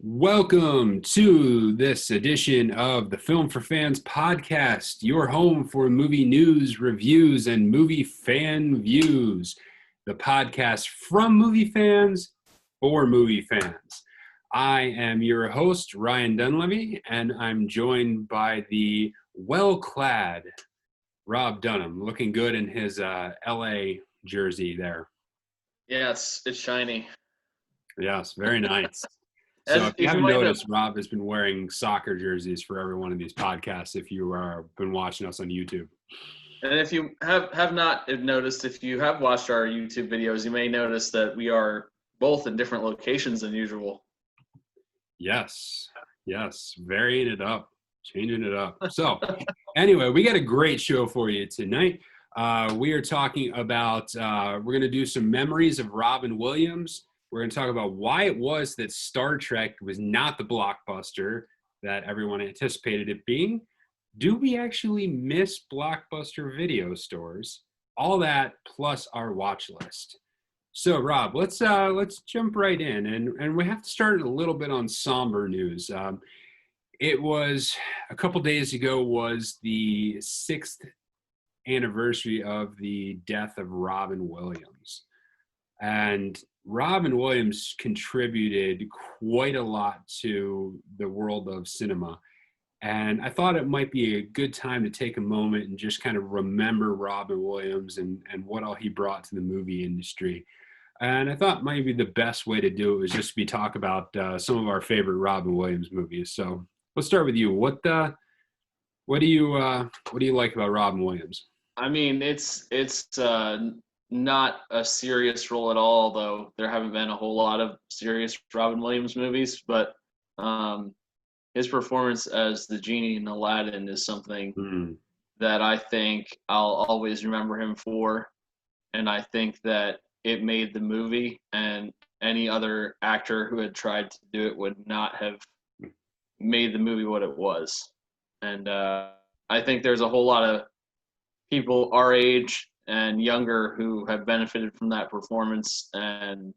Welcome to this edition of the Film for Fans podcast, your home for movie news, reviews, and movie fan views. The podcast from movie fans for movie fans. I am your host, Ryan Dunlevy, and I'm joined by the well-clad Rob Dunham, looking good in his LA jersey there. Yeah, it's shiny. Yes, very nice. So if you haven't noticed, Rob has been wearing soccer jerseys for every one of these podcasts if you are been watching us on YouTube. And if you have not noticed, if you have watched our YouTube videos, you may notice that we are both in different locations than usual. Yes, varying it up, changing it up. So anyway, we got a great show for you tonight. We are talking about, we're going to do some memories of Robin Williams. We're going to talk about why it was that Star Trek was not the blockbuster that everyone anticipated it being. Do we actually miss Blockbuster video stores? All that plus our watch list. So, Rob, let's jump right in, and we have to start a little bit on somber news. It was a couple days ago was the 6th anniversary of the death of Robin Williams, and Robin Williams contributed quite a lot to the world of cinema. And I thought it might be a good time to take a moment and just kind of remember Robin Williams and what all he brought to the movie industry. And I thought maybe the best way to do it was just to talk about some of our favorite Robin Williams movies. So let's start with you. What do you like about Robin Williams? I mean, it's not a serious role at all, though there haven't been a whole lot of serious Robin Williams movies, but his performance as the genie in Aladdin is something that I think I'll always remember him for, and I think that it made the movie, and any other actor who had tried to do it would not have made the movie what it was. And I think there's a whole lot of people our age and younger who have benefited from that performance, and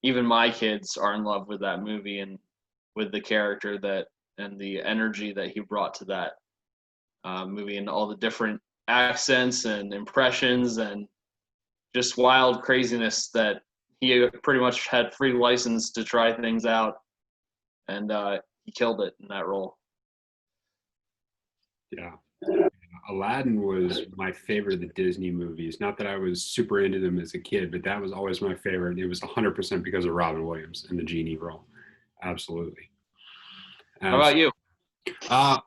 even my kids are in love with that movie and with the character that and the energy that he brought to that movie, and all the different accents and impressions and just wild craziness that he pretty much had free license to try things out, and he killed it in that role. Yeah. Aladdin was my favorite of the Disney movies. Not that I was super into them as a kid, but that was always my favorite. It was 100% because of Robin Williams and the genie role. Absolutely. How about you? I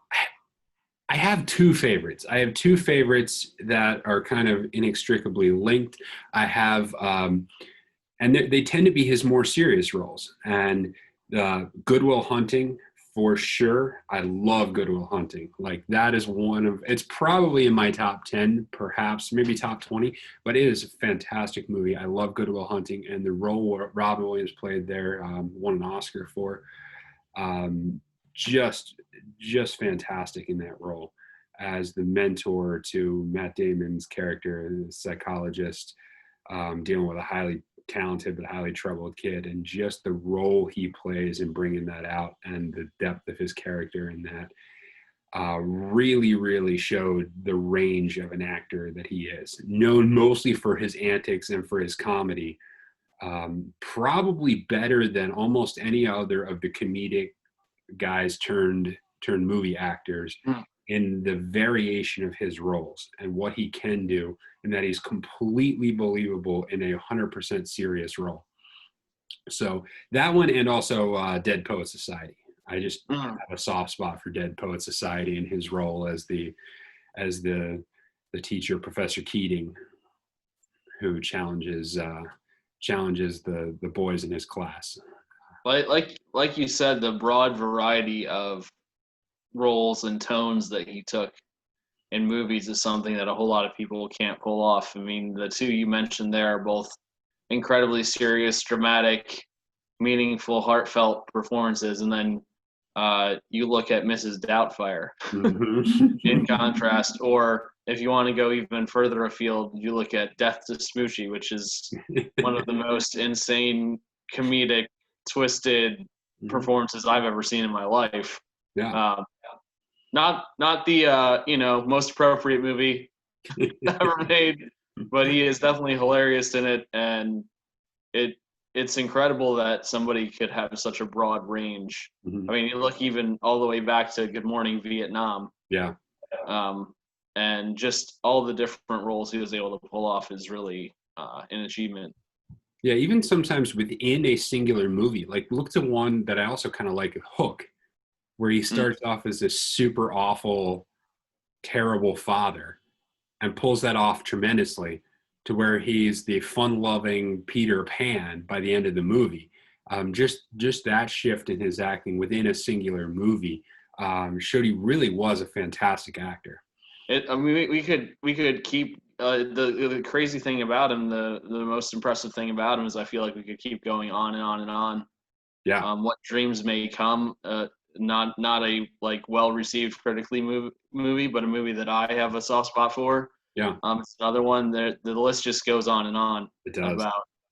have two favorites. I have two favorites that are kind of inextricably linked. I have, and they tend to be his more serious roles. And Good Will Hunting, for sure. I love Good Will Hunting. Like, that is it's probably in my top 10, perhaps, maybe top 20, but it is a fantastic movie. I love Good Will Hunting, and the role Robin Williams played there, won an Oscar for. Just fantastic in that role as the mentor to Matt Damon's character, the psychologist, dealing with a highly talented but highly troubled kid, and just the role he plays in bringing that out and the depth of his character in that really showed the range of an actor that he is, known mostly for his antics and for his comedy, probably better than almost any other of the comedic guys turned movie actors in the variation of his roles and what he can do, and that he's completely believable in a 100% serious role. So that one, and also Dead Poet Society. I just have a soft spot for Dead Poet Society and his role as the teacher, Professor Keating, who challenges the boys in his class. Like you said, the broad variety of roles and tones that he took in movies is something that a whole lot of people can't pull off. I mean, the two you mentioned there are both incredibly serious, dramatic, meaningful, heartfelt performances, and then you look at Mrs. Doubtfire in contrast, or if you want to go even further afield, you look at Death to Smoochie, which is one of the most insane, comedic, twisted, performances I've ever seen in my life. Yeah. Not the most appropriate movie ever made, but he is definitely hilarious in it, and it's incredible that somebody could have such a broad range. Mm-hmm. I mean, you look even all the way back to Good Morning Vietnam, Yeah. and just all the different roles he was able to pull off is really an achievement. Yeah, even sometimes within a singular movie, like look to one that I also kind of like, Hook, where he starts off as this super awful, terrible father and pulls that off tremendously to where he's the fun-loving Peter Pan by the end of the movie. Just that shift in his acting within a singular movie showed he really was a fantastic actor. I mean, we could keep the crazy thing about him. The most impressive thing about him is I feel like we could keep going on and on and on. Yeah. What dreams may come. Not a like well received critically movie, but a movie that I have a soft spot for. Yeah. It's another one that the list just goes on and on It does.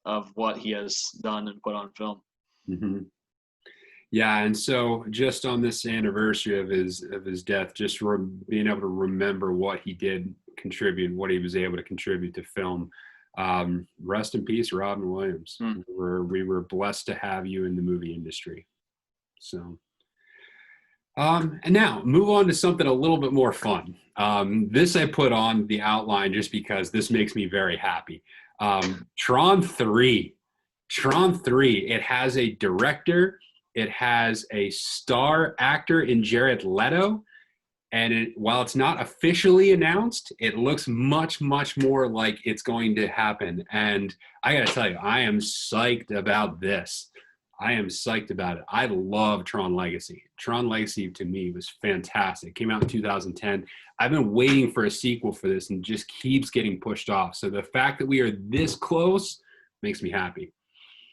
of what he has done and put on film. Mm-hmm. Yeah, and so just on this anniversary of his death, just being able to remember what he did contribute, what he was able to contribute to film. Rest in peace, Robin Williams. We were blessed to have you in the movie industry. So, and now move on to something a little bit more fun. This I put on the outline just because this makes me very happy. Tron 3. Tron 3. It has a director. It has a star actor in Jared Leto. And while it's not officially announced, it looks much, much more like it's going to happen. And I got to tell you, I am psyched about this. I am psyched about it. I love Tron Legacy. Tron Legacy to me was fantastic. Came out in 2010. I've been waiting for a sequel for this and just keeps getting pushed off. So the fact that we are this close makes me happy.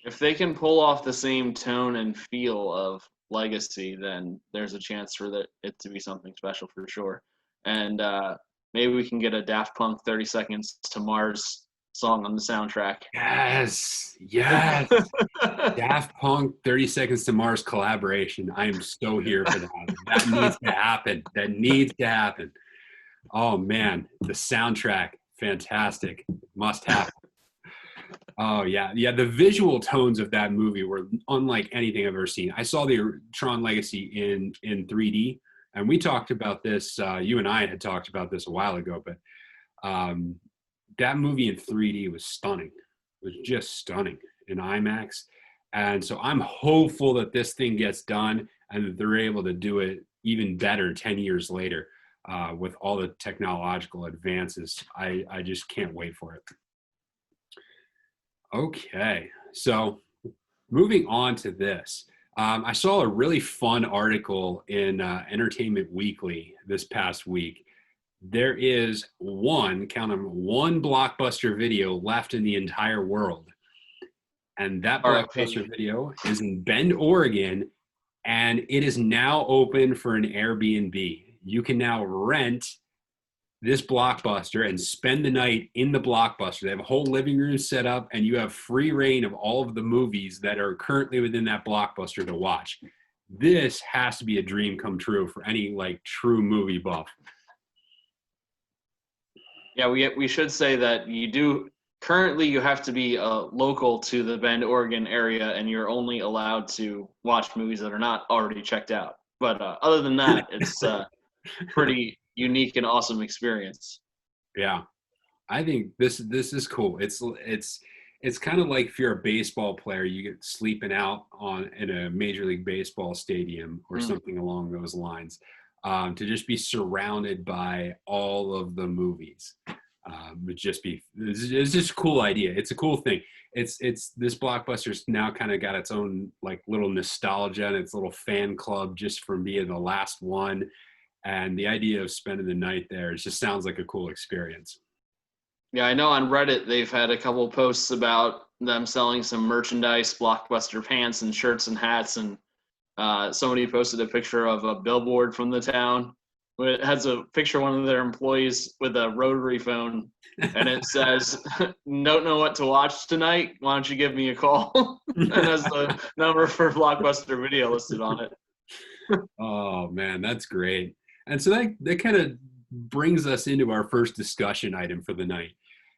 If they can pull off the same tone and feel of Legacy, then there's a chance for it to be something special for sure. And maybe we can get a Daft Punk 30 Seconds to Mars song on the soundtrack. Yes. Daft Punk 30 Seconds to Mars collaboration. I am so here for that. That needs to happen. That needs to happen. Oh, man. The soundtrack, fantastic. Must happen. Oh yeah. The visual tones of that movie were unlike anything I've ever seen. I saw the Tron Legacy in 3D, and we talked about this. You and I had talked about this a while ago, but that movie in 3D was stunning. It was just stunning in IMAX, and so I'm hopeful that this thing gets done and that they're able to do it even better 10 years later with all the technological advances. I just can't wait for it. Okay, so moving on to this. I saw a really fun article in Entertainment Weekly this past week. There is count them, one Blockbuster video left in the entire world. And that Blockbuster video is in Bend, Oregon, and it is now open for an Airbnb. You can now rent this Blockbuster and spend the night in the Blockbuster. They have a whole living room set up, and you have free reign of all of the movies that are currently within that Blockbuster to watch. This has to be a dream come true for any like true movie buff. Yeah, we should say that you have to be local to the Bend, Oregon area, and you're only allowed to watch movies that are not already checked out. But other than that, it's pretty unique and awesome experience. Yeah, I think this is cool. It's kind of like if you're a baseball player, you get sleeping out in a Major League Baseball stadium or something along those lines. To just be surrounded by all of the movies would just be it's just a cool idea. It's a cool thing. It's this Blockbuster's now kind of got its own like little nostalgia and its little fan club just from being the last one. And the idea of spending the night there, it just sounds like a cool experience. Yeah, I know on Reddit they've had a couple posts about them selling some merchandise, Blockbuster pants and shirts and hats, and somebody posted a picture of a billboard from the town It has a picture of one of their employees with a rotary phone, and it says, "Don't know what to watch tonight? Why don't you give me a call?" And has the number for Blockbuster Video listed on it. Oh man, that's great. And so that kind of brings us into our first discussion item for the night.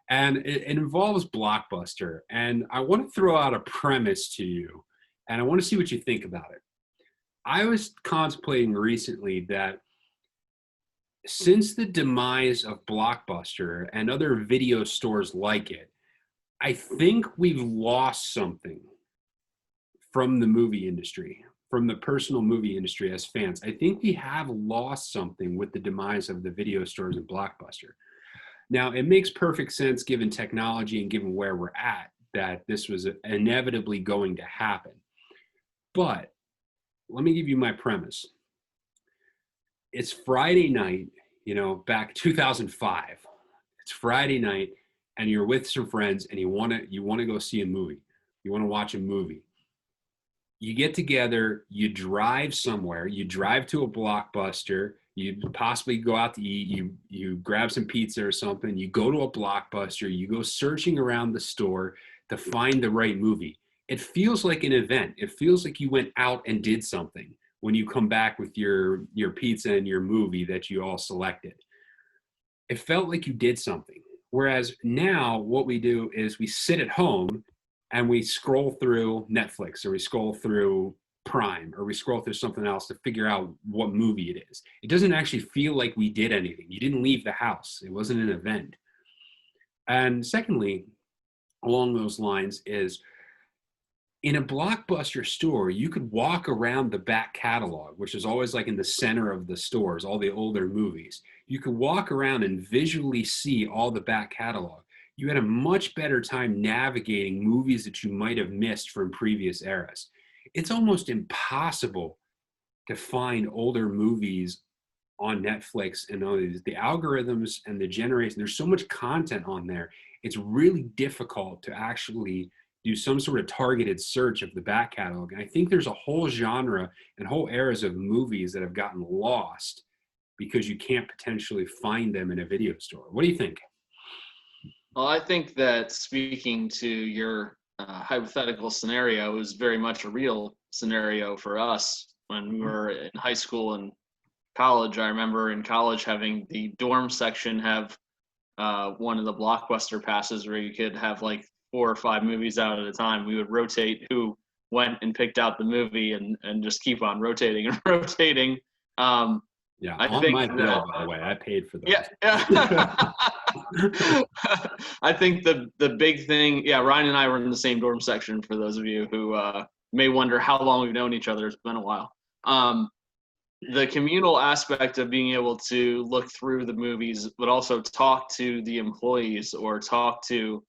And it involves Blockbuster. And I want to throw out a premise to you, and I want to see what you think about it. I was contemplating recently that since the demise of Blockbuster and other video stores like it, I think we've lost something from the movie industry, from the personal movie industry as fans. I think we have lost something with the demise of the video stores and Blockbuster. Now, it makes perfect sense given technology and given where we're at that this was inevitably going to happen. But let me give you my premise. It's Friday night, back 2005. It's Friday night and you're with some friends and you want to go see a movie. You want to watch a movie. You get together, you drive somewhere, you drive to a Blockbuster, you possibly go out to eat, you grab some pizza or something, you go to a Blockbuster, you go searching around the store to find the right movie. It feels like an event. It feels like you went out and did something when you come back with your pizza and your movie that you all selected. It felt like you did something. Whereas now what we do is we sit at home and we scroll through Netflix or we scroll through Prime or we scroll through something else to figure out what movie it is. It doesn't actually feel like we did anything. You didn't leave the house. It wasn't an event. And secondly, along those lines is in a Blockbuster store, you could walk around the back catalog, which is always like in the center of the stores, all the older movies. You could walk around and visually see all the back catalog. You had a much better time navigating movies that you might have missed from previous eras. It's almost impossible to find older movies on Netflix and all these. The algorithms and the generation, there's so much content on there. It's really difficult to actually do some sort of targeted search of the back catalog. And I think there's a whole genre and whole eras of movies that have gotten lost because you can't potentially find them in a video store. What do you think? Well, I think that speaking to your hypothetical scenario is very much a real scenario for us when we were in high school and college. I remember in college having the dorm section have one of the Blockbuster passes where you could have like 4 or 5 movies out at a time. We would rotate who went and picked out the movie and just keep on rotating and rotating. Yeah, I on think my bill, by the way, I paid for those. Yeah. I think the big thing, Ryan and I were in the same dorm section for those of you who may wonder how long we've known each other. It's been a while. The communal aspect of being able to look through the movies, but also talk to the employees or talk to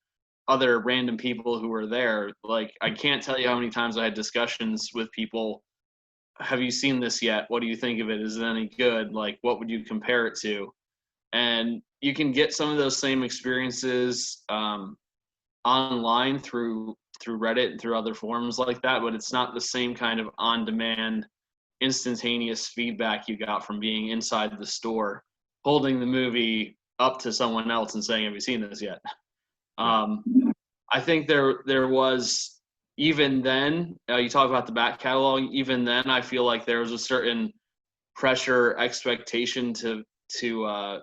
other random people who were there. Like, I can't tell you how many times I had discussions with people. Have you seen this yet? What do you think of it? Is it any good? Like, what would you compare it to? And you can get some of those same experiences online through Reddit and through other forums like that, but it's not the same kind of on-demand, instantaneous feedback you got from being inside the store, holding the movie up to someone else and saying, "Have you seen this yet?" I think there was, even then, you talk about the back catalog, even then I feel like there was a certain pressure, expectation to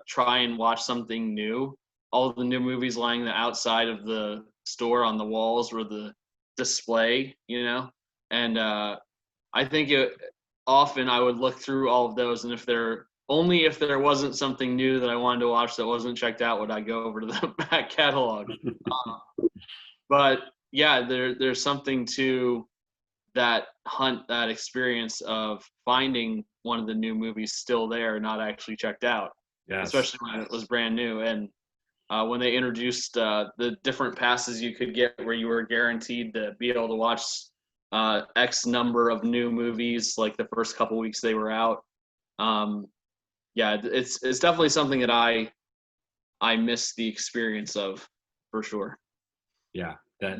try and watch something new. All of the new movies lying the outside of the store on the walls were the display, and I think often I would look through all of those, and if there wasn't something new that I wanted to watch that wasn't checked out, would I go over to the back catalog. But yeah, there's something to that hunt, that experience of finding one of the new movies still there, not actually checked out. Yes. Especially when it was brand new. And when they introduced the different passes you could get where you were guaranteed to be able to watch X number of new movies, like the first couple weeks they were out. It's definitely something that I miss the experience of, for sure. Yeah, that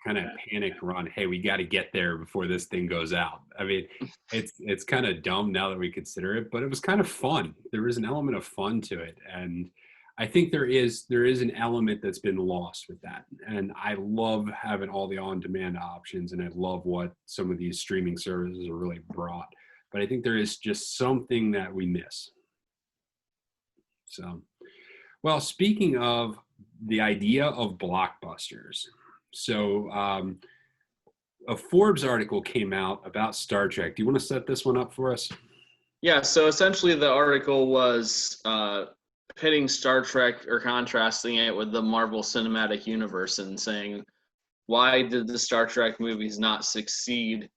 kind of panic run. Hey, we got to get there before this thing goes out. I mean, it's kind of dumb now that we consider it, but it was kind of fun. There was an element of fun to it, and I think there is an element that's been lost with that. And I love having all the on-demand options, and I love what some of these streaming services are really brought. But I think there is just something that we miss. So, well, speaking of the idea of blockbusters, so a Forbes article came out about Star Trek. Do you want to set this one up for us? Yeah, so essentially the article was pitting Star Trek or contrasting it with the Marvel Cinematic Universe and saying, why did the Star Trek movies not succeed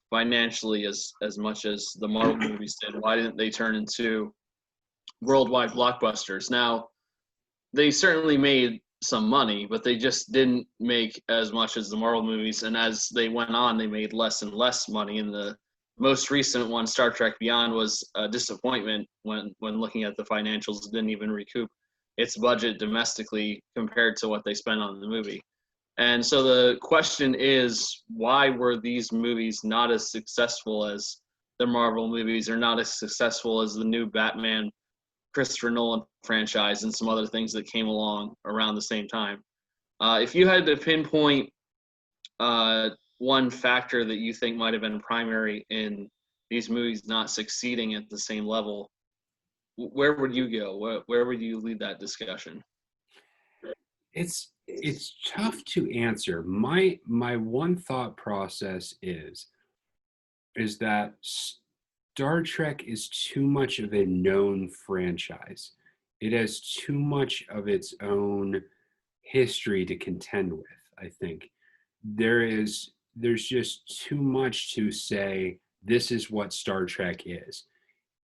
financially as much as the Marvel movies did? Why didn't they turn into worldwide blockbusters? Now, they certainly made some money, but they just didn't make as much as the Marvel movies. And as they went on, they made less and less money. And the most recent one, Star Trek Beyond, was a disappointment when looking at the financials. It didn't even recoup its budget domestically compared to what they spent on the movie. And so the question is, why were these movies not as successful as the Marvel movies, or not as successful as the new Batman Christopher Nolan franchise and some other things that came along around the same time? If you had to pinpoint one factor that you think might have been primary in these movies not succeeding at the same level, where would you go? Where would you lead that discussion? It's tough to answer. My one thought process is that Star Trek is too much of a known franchise. It has too much of its own history to contend with, I think. There's just too much to say this is what Star Trek is.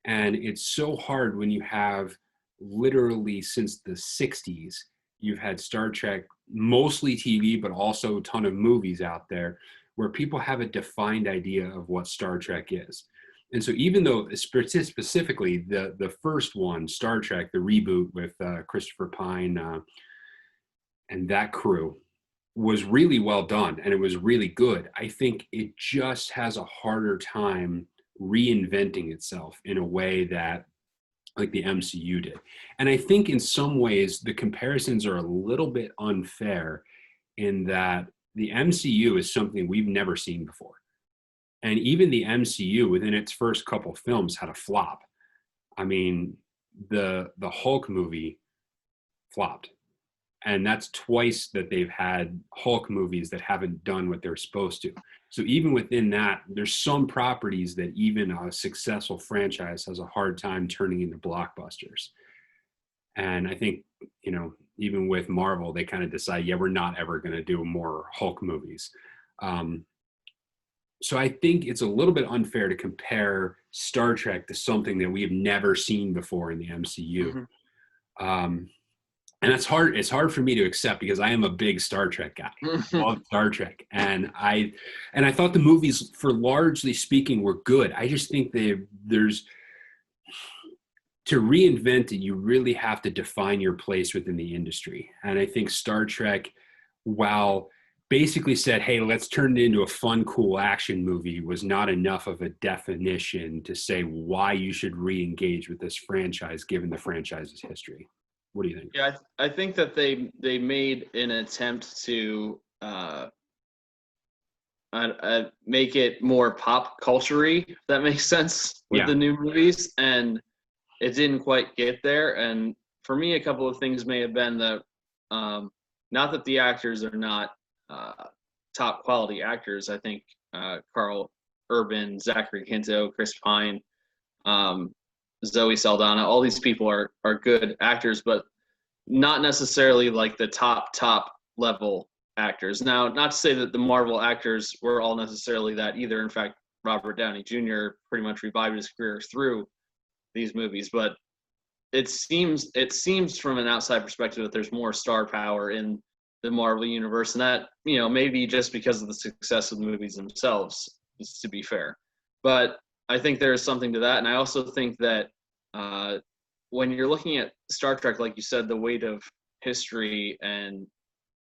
And it's so hard when you have literally since the 60s, you've had Star Trek, mostly TV, but also a ton of movies out there where people have a defined idea of what Star Trek is. And so even though specifically the first one, Star Trek, the reboot with Christopher Pine and that crew, was really well done and it was really good, I think it just has a harder time reinventing itself in a way that like the MCU did. And I think in some ways the comparisons are a little bit unfair in that the MCU is something we've never seen before. And even the MCU within its first couple films had a flop. I mean, the Hulk movie flopped. And that's twice that they've had Hulk movies that haven't done what they're supposed to. So even within that, there's some properties that even a successful franchise has a hard time turning into blockbusters. And I think, even with Marvel, they kind of decide, yeah, we're not ever going to do more Hulk movies. So I think it's a little bit unfair to compare Star Trek to something that we have never seen before in the MCU. Mm-hmm. And it's hard for me to accept because I am a big Star Trek guy. I love Star Trek. And I thought the movies, for largely speaking, were good. I just think there's to reinvent it, you really have to define your place within the industry. And I think Star Trek, while basically said, hey, let's turn it into a fun, cool action movie, was not enough of a definition to say why you should re-engage with this franchise given the franchise's history. What do you think? Yeah, I think that they made an attempt to make it more pop culture-y, if that makes sense, with the new movies, and it didn't quite get there. And for me, a couple of things may have been that, not that the actors are not top quality actors. I think Carl Urban, Zachary Quinto, Chris Pine, Zoe Saldana, all these people are good actors, but not necessarily like the top level actors. Now, not to say that the Marvel actors were all necessarily that either. In fact, Robert Downey Jr. pretty much revived his career through these movies, but it seems from an outside perspective that there's more star power in the Marvel universe, and that, maybe just because of the success of the movies themselves, to be fair. But I think there is something to that. And I also think that when you're looking at Star Trek, like you said, the weight of history and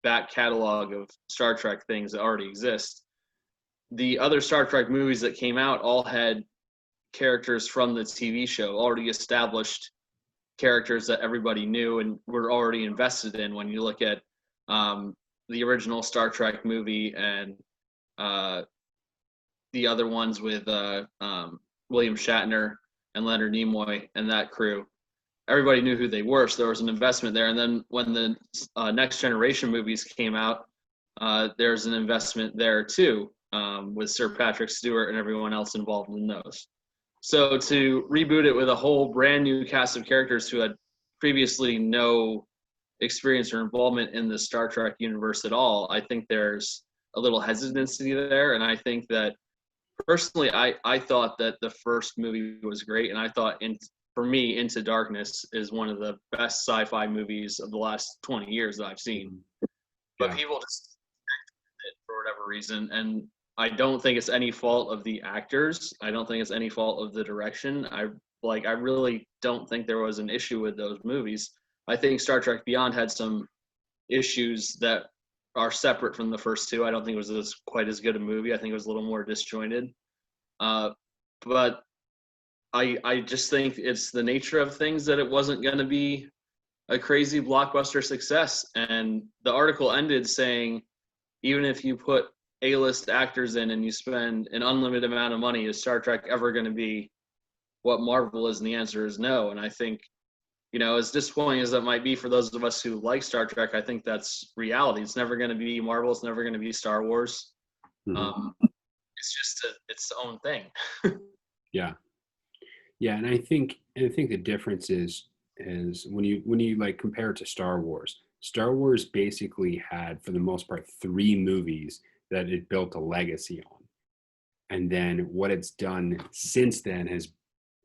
back catalog of Star Trek things that already exist. The other Star Trek movies that came out all had characters from the TV show, already established characters that everybody knew and were already invested in. When you look at the original Star Trek movie and the other ones with William Shatner and Leonard Nimoy and that crew, everybody knew who they were, so there was an investment there. And then when the Next Generation movies came out, there's an investment there too, with Sir Patrick Stewart and everyone else involved in those. So to reboot it with a whole brand new cast of characters who had previously no experience or involvement in the Star Trek universe at all, I think there's a little hesitancy there. And I think that personally, I thought that the first movie was great, and I thought, for me, Into Darkness is one of the best sci-fi movies of the last 20 years that I've seen. But people just it for whatever reason, and I don't think it's any fault of the actors. I don't think it's any fault of the direction. I really don't think there was an issue with those movies. I think Star Trek Beyond had some issues that are separate from the first two. I don't think it was quite as good a movie. I think it was a little more disjointed. But I just think it's the nature of things that it wasn't going to be a crazy blockbuster success. And the article ended saying, even if you put A-list actors in and you spend an unlimited amount of money, is Star Trek ever going to be what Marvel is? And the answer is no. And I think, as disappointing as that might be for those of us who like Star Trek, I think that's reality. It's never going to be Marvel. It's never going to be Star Wars. It's just its own thing. Yeah. And I think the difference is when you like compare it to Star Wars. Star Wars basically had, for the most part, 3 movies that it built a legacy on, and then what it's done since then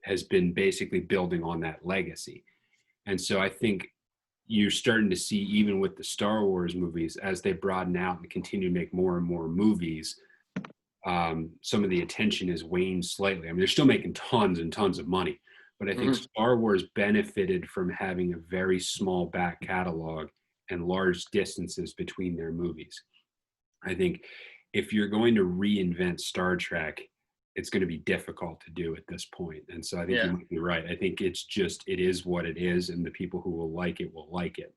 has been basically building on that legacy. And so I think you're starting to see, even with the Star Wars movies, as they broaden out and continue to make more and more movies, some of the attention is waned slightly. I mean, they're still making tons and tons of money, but I think Star Wars benefited from having a very small back catalog and large distances between their movies. I think if you're going to reinvent Star Trek, it's going to be difficult to do at this point. And so I think you might be right. I think it is what it is, and the people who will like it will like it.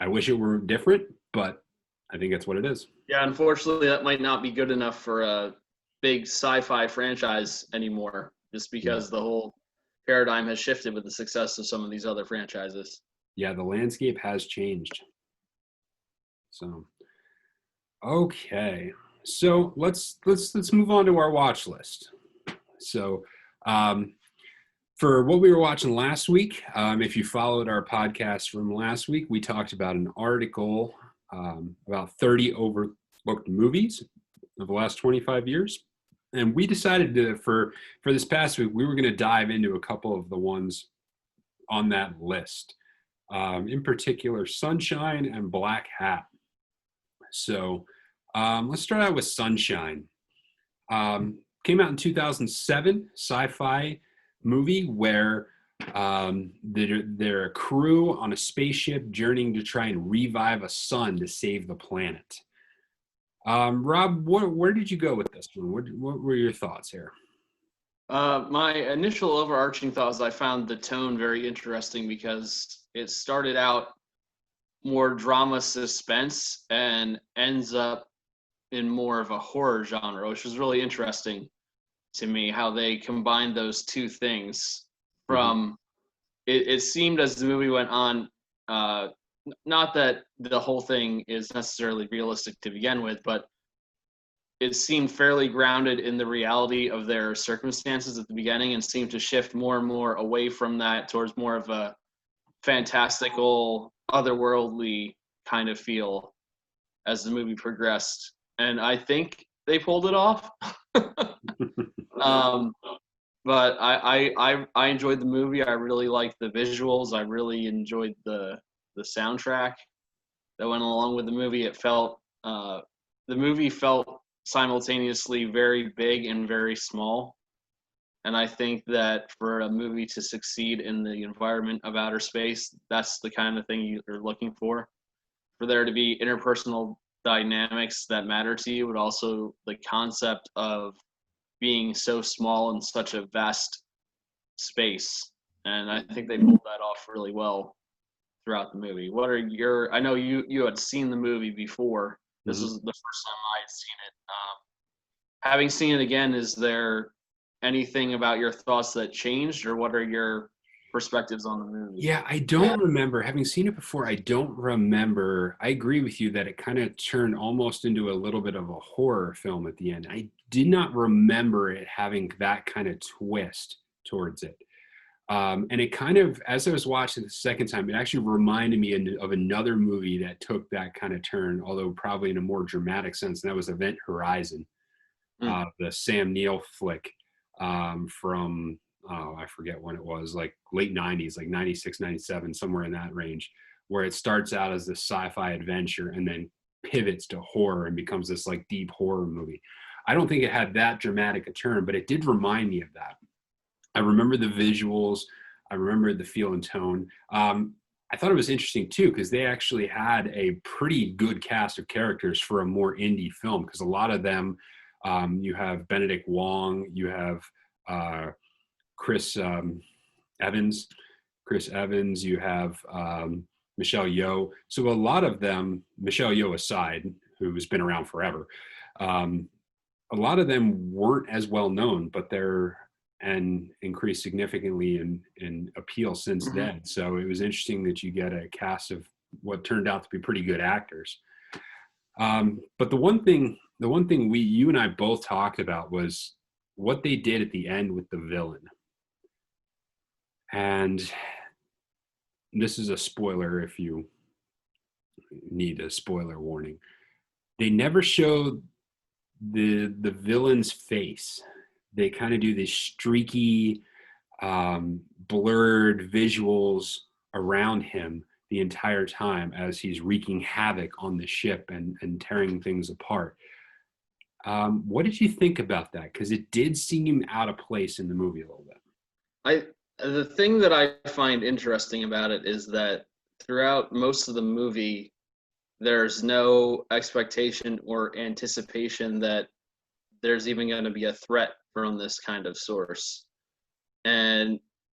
I wish it were different, but I think that's what it is. Yeah, unfortunately, that might not be good enough for a big sci-fi franchise anymore, just because the whole paradigm has shifted with the success of some of these other franchises. Yeah, the landscape has changed. So, okay. So let's move on to our watch list. So, for what we were watching last week, if you followed our podcast from last week, we talked about an article about 30 overlooked movies of the last 25 years. And we decided for this past week, we were going to dive into a couple of the ones on that list. In particular, Sunshine and Blackhat. So let's start out with Sunshine. Came out in 2007, sci-fi movie where they're a crew on a spaceship journeying to try and revive a sun to save the planet. Rob, where did you go with this one? What were your thoughts here? My initial overarching thought is I found the tone very interesting because it started out more drama suspense and ends up in more of a horror genre, which was really interesting to me, how they combined those two things. From it seemed as the movie went on, not that the whole thing is necessarily realistic to begin with, but it seemed fairly grounded in the reality of their circumstances at the beginning, and seemed to shift more and more away from that towards more of a fantastical, otherworldly kind of feel as the movie progressed. And I think they pulled it off. But I enjoyed the movie. I really liked the visuals. I really enjoyed the soundtrack that went along with the movie. It felt the movie felt simultaneously very big and very small. And I think that for a movie to succeed in the environment of outer space, that's the kind of thing you're looking for. For there to be interpersonal dynamics that matter to you, but also the concept of being so small in such a vast space. And I think they pulled that off really well throughout the movie. What are your? I know you had seen the movie before. This Mhm. was the first time I had seen it. Having seen it again, is there anything about your thoughts that changed, or what are your perspectives on the movie? Yeah, I don't remember having seen it before. I don't remember. I agree with you that it kind of turned almost into a little bit of a horror film at the end. I did not remember it having that kind of twist towards it. And it kind of, as I was watching it the second time, it actually reminded me of another movie that took that kind of turn, although probably in a more dramatic sense, and that was Event Horizon, Mm. the Sam Neill flick from, oh, I forget when it was, like late 90s, like 96, 97, somewhere in that range, where it starts out as this sci-fi adventure and then pivots to horror and becomes this like deep horror movie. I don't think it had that dramatic a turn, but it did remind me of that. I remember the visuals. I remember the feel and tone. I thought it was interesting too because they actually had a pretty good cast of characters for a more indie film. Because a lot of them, you have Benedict Wong, you have uh, Chris Evans, Chris Evans, you have Michelle Yeoh. So a lot of them, Michelle Yeoh aside, who's been around forever, um, a lot of them weren't as well known, but they're and increased significantly in appeal since Mm-hmm. then. So it was interesting that you get a cast of what turned out to be pretty good actors. But the one thing you and I both talked about was what they did at the end with the villain. And this is a spoiler if you need a spoiler warning. They never showed the villain's face. They kind of do these streaky, blurred visuals around him the entire time as he's wreaking havoc on the ship and tearing things apart. What did you think about that? Because it did seem out of place in the movie a little bit. I the thing that I find interesting about it is that throughout most of the movie, there's no expectation or anticipation that there's even going to be a threat from this kind of source. And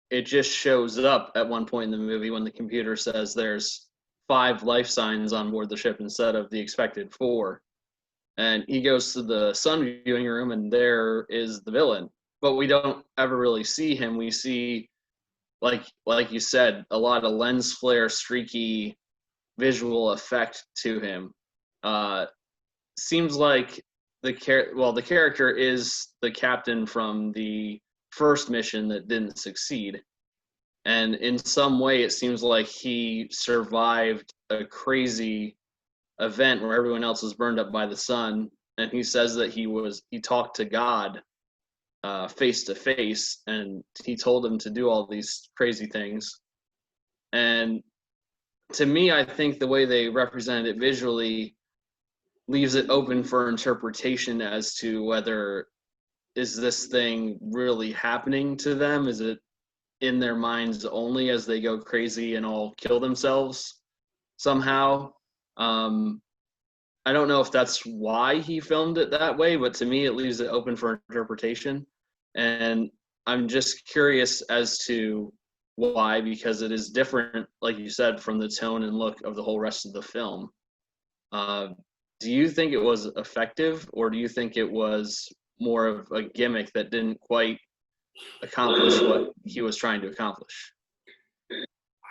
it just shows up at one point in the movie when the computer says there's 5 life signs on board the ship instead of the expected 4. And he goes to the sun viewing room and there is the villain. But we don't ever really see him. We see, like you said, a lot of lens flare, streaky visual effect to him. Uh, Seems like the character is the captain from the first mission that didn't succeed, and in some way it seems like he survived a crazy event where everyone else was burned up by the sun, and he says that he talked to God face to face, and he told him to do all these crazy things. And to me, I think the way they represented it visually leaves it open for interpretation as to whether is this thing really happening to them? Is it in their minds only as they go crazy and all kill themselves somehow? Um, I don't know if that's why he filmed it that way, but to me, it leaves it open for interpretation. And I'm just curious as to why, because it is different, like you said, from the tone and look of the whole rest of the film. Uh, do you think it was effective, or do you think it was more of a gimmick that didn't quite accomplish what he was trying to accomplish?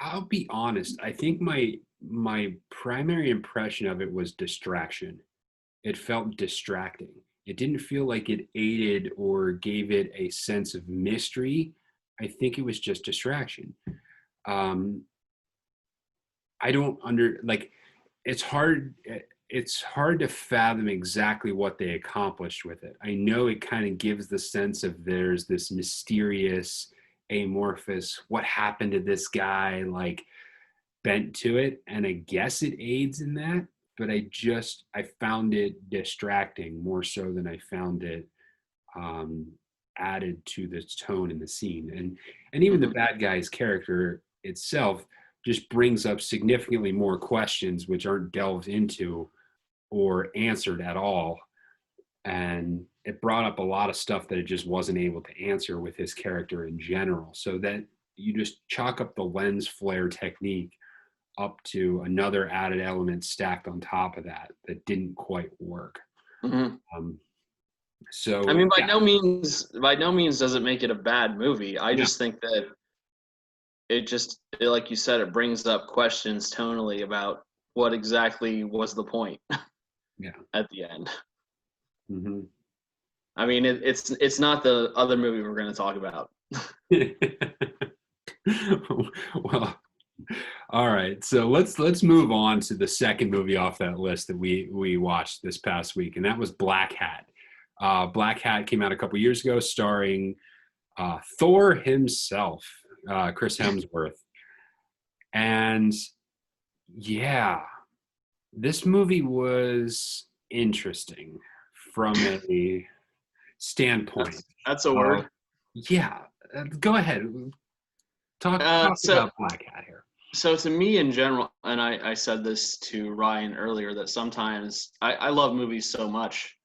I'll be honest. I think my primary impression of it was distraction. It felt distracting. It didn't feel like it aided or gave it a sense of mystery. I think it was just distraction. Um, I don't under like it's hard it's hard to fathom exactly what they accomplished with it. I know it kind of gives the sense of there's this mysterious amorphous what happened to this guy like bent to it, and I guess it aids in that, but I found it distracting more so than I found it added to the tone in the scene. And even the bad guy's character itself just brings up significantly more questions which aren't delved into or answered at all. And it brought up a lot of stuff that it just wasn't able to answer with his character in general. So that you just chalk up the lens flare technique up to another added element stacked on top of that that didn't quite work. Mm-hmm. So I mean, by no means does it make it a bad movie. I just think that like you said, it brings up questions tonally about what exactly was the point. At the end. Mm-hmm. I mean, it's not the other movie we're going to talk about. Well, all right. So let's move on to the second movie off that list that we watched this past week, and that was Blackhat. Blackhat came out a couple years ago, starring Thor himself, Chris Hemsworth, and yeah, this movie was interesting from a standpoint. That's a word. Yeah, go ahead. Talk about Blackhat here. So to me in general, and I said this to Ryan earlier, that sometimes I love movies so much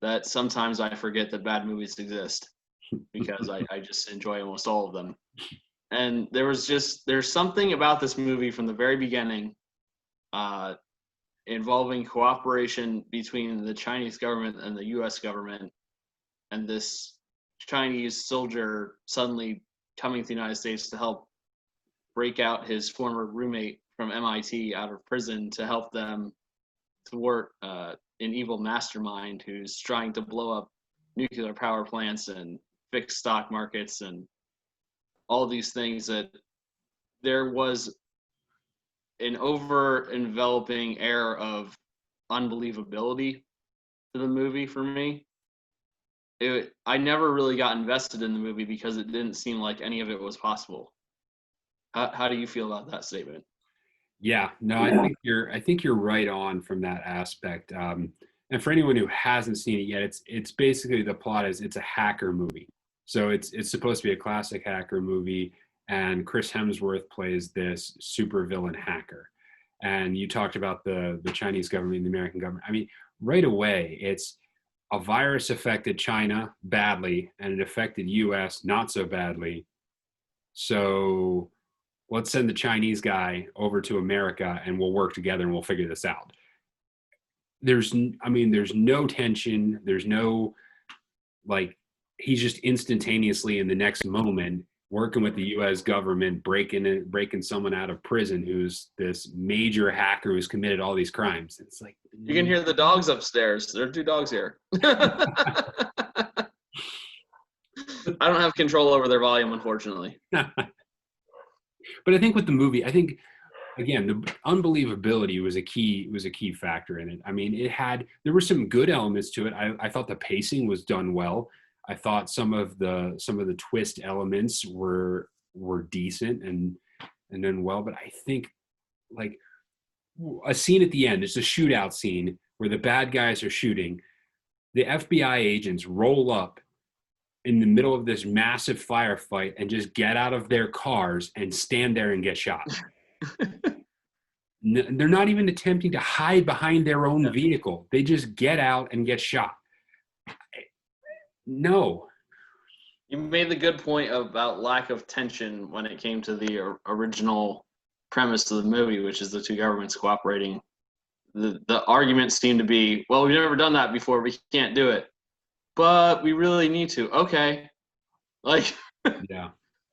that sometimes I forget that bad movies exist because I just enjoy almost all of them. And there's something about this movie from the very beginning involving cooperation between the Chinese government and the U.S. government, and this Chinese soldier suddenly coming to the United States to help break out his former roommate from MIT out of prison to help them thwart an evil mastermind who's trying to blow up nuclear power plants and fix stock markets and all these things. That there was an over-enveloping air of unbelievability to the movie for me. I never really got invested in the movie because it didn't seem like any of it was possible. How do you feel about that statement? Yeah, no, I think you're right on from that aspect. And for anyone who hasn't seen it yet, it's basically, the plot is it's a hacker movie. So it's supposed to be a classic hacker movie, and Chris Hemsworth plays this supervillain hacker. And you talked about the Chinese government and the American government. I mean, right away, it's a virus affected China badly, and it affected US not so badly. So let's send the Chinese guy over to America and we'll work together and we'll figure this out. There's no tension. There's no, like, he's just instantaneously in the next moment working with the U.S. government, breaking someone out of prison who's this major hacker who's committed all these crimes. It's like, you can hear the dogs upstairs. There are 2 dogs here. I don't have control over their volume, unfortunately. But I think with the movie, again, the unbelievability was a key factor in it. I mean, there were some good elements to it. I thought the pacing was done well. I thought some of the twist elements were decent and done well. But I think, like, a scene at the end, it's a shootout scene where the bad guys are shooting. The FBI agents roll up in the middle of this massive firefight and just get out of their cars and stand there and get shot. They're not even attempting to hide behind their own vehicle. They just get out and get shot. No. You made the good point about lack of tension when it came to the original premise of the movie, which is the 2 governments cooperating. The argument seemed to be, well, we've never done that before. We can't do it. But we really need to. Okay. Like, yeah.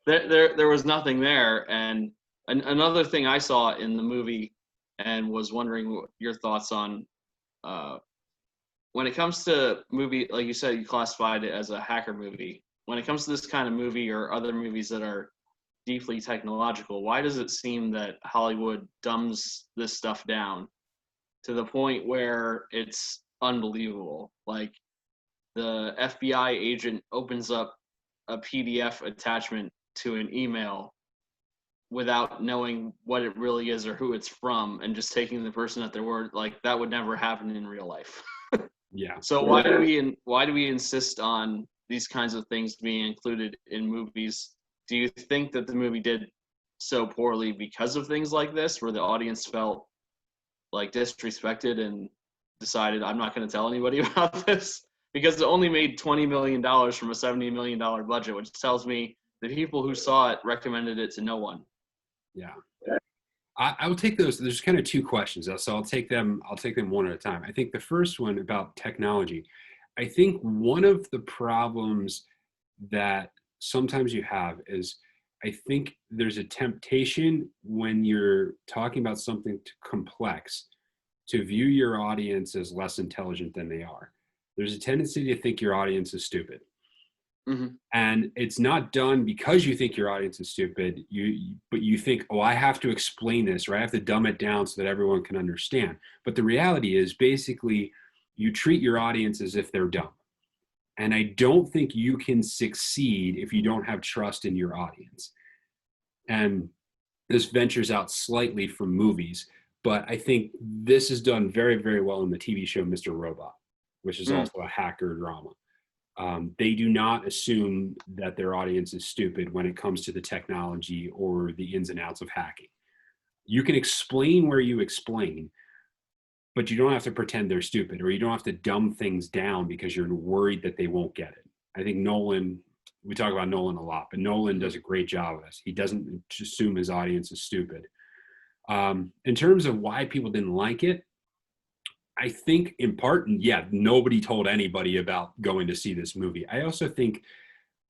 There was nothing there. And another thing I saw in the movie and was wondering what your thoughts on, when it comes to movie, like you said, you classified it as a hacker movie. When it comes to this kind of movie or other movies that are deeply technological, why does it seem that Hollywood dumbs this stuff down to the point where it's unbelievable? Like, the FBI agent opens up a PDF attachment to an email without knowing what it really is or who it's from, and just taking the person at their word. Like, that would never happen in real life. Yeah. So why do we insist on these kinds of things being included in movies. Do you think that the movie did so poorly because of things like this, where the audience felt like disrespected and decided, I'm not going to tell anybody about this? Because it only made $20 million from a $70 million budget, which tells me the people who saw it recommended it to no one. Yeah. I will take those. There's kind of two questions, so I'll take them one at a time. I think the first one about technology. I think one of the problems that sometimes you have is, I think there's a temptation when you're talking about something complex to view your audience as less intelligent than they are. There's a tendency to think your audience is stupid. Mm-hmm. And it's not done because you think your audience is stupid, but you think, oh, I have to explain this, or I have to dumb it down so that everyone can understand. But the reality is, basically, you treat your audience as if they're dumb. And I don't think you can succeed if you don't have trust in your audience. And this ventures out slightly from movies, but I think this is done very, very well in the TV show Mr. Robot, which is also a hacker drama. They do not assume that their audience is stupid when it comes to the technology or the ins and outs of hacking. You can explain where you explain, but you don't have to pretend they're stupid, or you don't have to dumb things down because you're worried that they won't get it. I think Nolan, we talk about Nolan a lot, but Nolan does a great job of this. He doesn't assume his audience is stupid. In terms of why people didn't like it, I think in part, nobody told anybody about going to see this movie. I also think,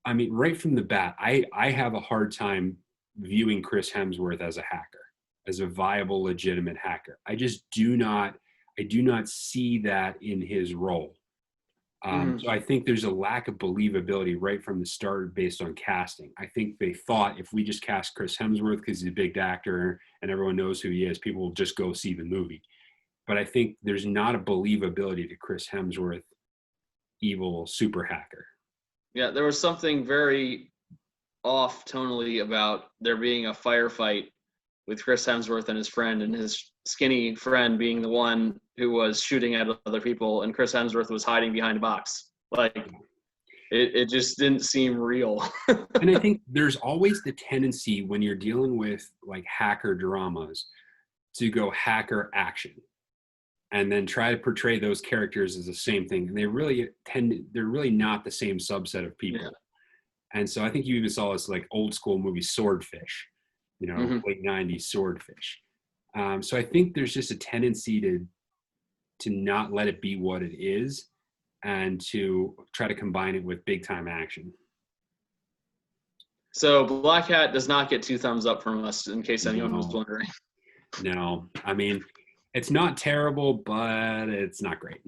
I mean, right from the bat, I have a hard time viewing Chris Hemsworth as a hacker, as a viable, legitimate hacker. I do not see that in his role. So I think there's a lack of believability right from the start based on casting. I think they thought, if we just cast Chris Hemsworth because he's a big actor and everyone knows who he is, people will just go see the movie. But I think there's not a believability to Chris Hemsworth, evil super hacker. Yeah, there was something very off tonally about there being a firefight with Chris Hemsworth and his friend, and his skinny friend being the one who was shooting at other people, and Chris Hemsworth was hiding behind a box. Like, it just didn't seem real. And I think there's always the tendency when you're dealing with like hacker dramas to go hacker action and then try to portray those characters as the same thing. And they're really not the same subset of people. Yeah. And so I think you even saw this like old school movie Swordfish, late 90s Swordfish. So I think there's just a tendency to not let it be what it is and to try to combine it with big time action. So Blackhat does not get 2 thumbs up from us, in case anyone was wondering. No, I mean, it's not terrible, but it's not great.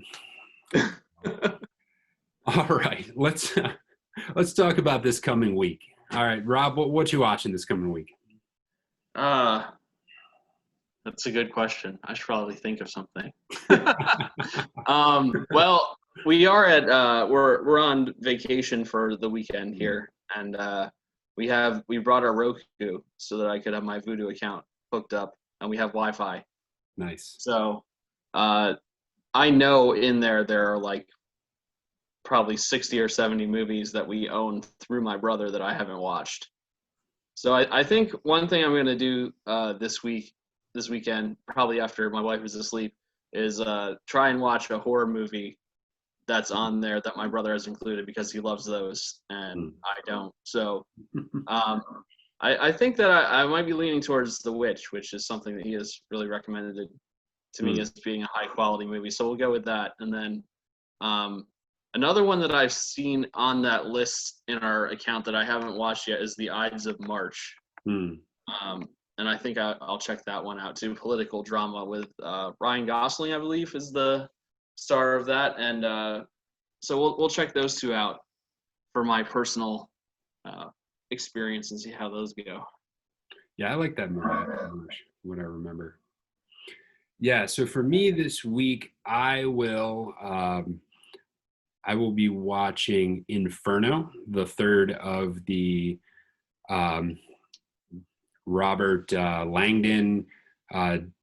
All right, let's talk about this coming week. All right, Rob, what you watching this coming week? That's a good question. I should probably think of something. Well, we are at we're on vacation for the weekend here, and we brought our Roku so that I could have my Vudu account hooked up, and we have Wi-Fi. Nice. So I know in there are like probably 60 or 70 movies that we own through my brother that I haven't watched. So I think one thing I'm going to do this weekend, probably after my wife is asleep, is try and watch a horror movie that's on there that my brother has included, because he loves those and I don't. So I think that I might be leaning towards The Witch, which is something that he has really recommended to me as being a high quality movie. So we'll go with that. And then another one that I've seen on that list in our account that I haven't watched yet is The Ides of March. And I think I'll check that one out too. Political drama with Ryan Gosling, I believe, is the star of that. And so we'll check those two out for my personal experience and see how those go. Yeah, I like that movie, what I remember. Yeah, so for me this week, I will be watching Inferno, the third of the Robert Langdon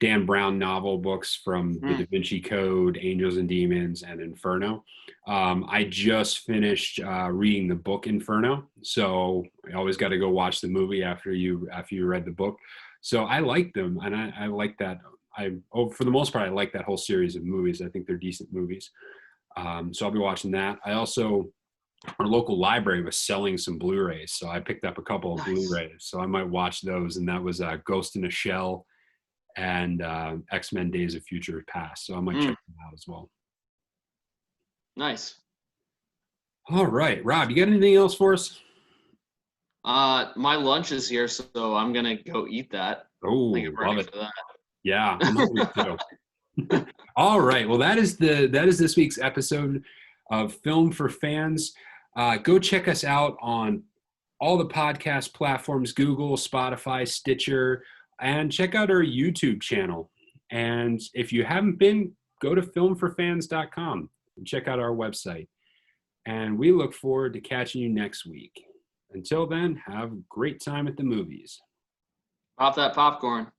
Dan Brown novel books from The Da Mm. Vinci Code, Angels and Demons, and Inferno. I just finished reading the book Inferno, so I always got to go watch the movie after you read the book. So I like them, and I like that. For the most part, I like that whole series of movies. I think they're decent movies. So I'll be watching that. I also, our local library was selling some Blu-rays, so I picked up a couple of Nice. Blu-rays. So I might watch those, and that was Ghost in a Shell and X-Men Days of Future Past. So I might Mm. check them out as well. Nice. All right, Rob, you got anything else for us? My lunch is here, so I'm gonna go eat that. I think Oh, I'm love ready it. for Yeah, I'm hungry too. that. All right. Well, that is this week's episode of Film for Fans. Go check us out on all the podcast platforms: Google, Spotify, Stitcher, and check out our YouTube channel. And if you haven't been, go to filmforfans.com and check out our website. And we look forward to catching you next week. Until then, have a great time at the movies. Pop that popcorn.